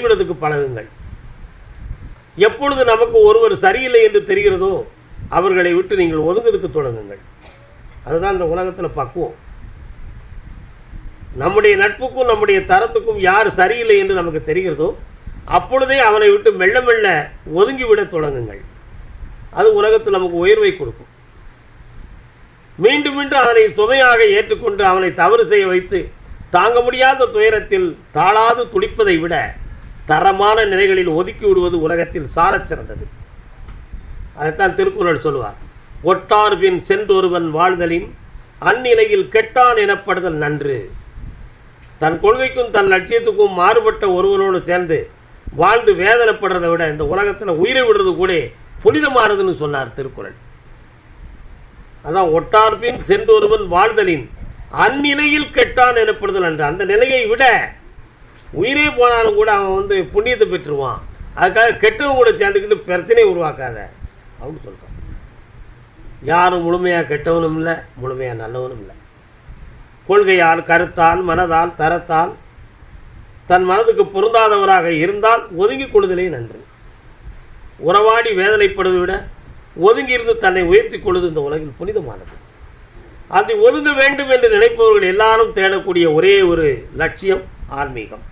விடுறதுக்கு பழகுங்கள். எப்பொழுது நமக்கு ஒருவர் சரியில்லை என்று தெரிகிறதோ அவர்களை விட்டு நீங்கள் ஒதுங்குறதுக்கு தொடங்குங்கள். அதுதான் இந்த உலகத்தில் பக்குவம். நம்முடைய நட்புக்கும் நம்முடைய தரத்துக்கும் யார் சரியில்லை என்று நமக்கு தெரிகிறதோ அப்பொழுதே அவனை விட்டு மெல்ல மெல்ல ஒதுங்கிவிட தொடங்குங்கள். அது உலகத்தில் நமக்கு உயர்வை கொடுக்கும். மீண்டும் மீண்டும் அவனை சுமையாக ஏற்றுக்கொண்டு அவனை தவறு செய்ய வைத்து தாங்க முடியாத துயரத்தில் தாழாது துடிப்பதை விட தரமான நிலைகளில் ஒதுக்கி விடுவது உலகத்தில் சாலச் சிறந்தது. அதைத்தான் திருக்குறள் சொல்லுவார். ஒட்டார் பின் சென்றொருவன் வாழ்தலின் அந்நிலையில் கெட்டான் எனப்படுதல் நன்று. தன் கொள்கைக்கும் தன் லட்சியத்துக்கும் மாறுபட்ட ஒருவனோடு சேர்ந்து வாழ்ந்து வேதனைப்படுறதை விட இந்த உலகத்தில் உயிரை விடுறது கூட புனிதமானதுன்னு சொன்னார் திருக்குறள். அதான் ஒட்டார் பின் சென்றொருவன் வாழ்தலின் அந்நிலையில் கெட்டான் எனப்படுதல் நன்று. அந்த நிலையை விட உயிரே போனாலும் கூட அவன் புண்ணியத்தை பெற்றுருவான். அதுக்காக கெட்டவங்க கூட சேர்ந்துக்கிட்டு பிரச்சனையை உருவாக்காத அப்படின்னு சொல்கிறான். யாரும் முழுமையாக கெட்டவனும் இல்லை, முழுமையாக நல்லவனும் இல்லை. கொள்கையால், கருத்தால், மனதால், தரத்தால் தன் மனதுக்கு பொருந்தாதவராக இருந்தால் ஒதுங்கிக் கொள்ளுதலே நன்று. உறவாடி வேதனைப்படுவதை விட ஒதுங்கியிருந்து தன்னை உயர்த்தி கொள்வது இந்த உலகில் புனிதமானது. அதை ஒதுங்க வேண்டும் என்று நினைப்பவர்கள் எல்லாரும் தேடக்கூடிய ஒரே ஒரு லட்சியம் ஆன்மீகம்.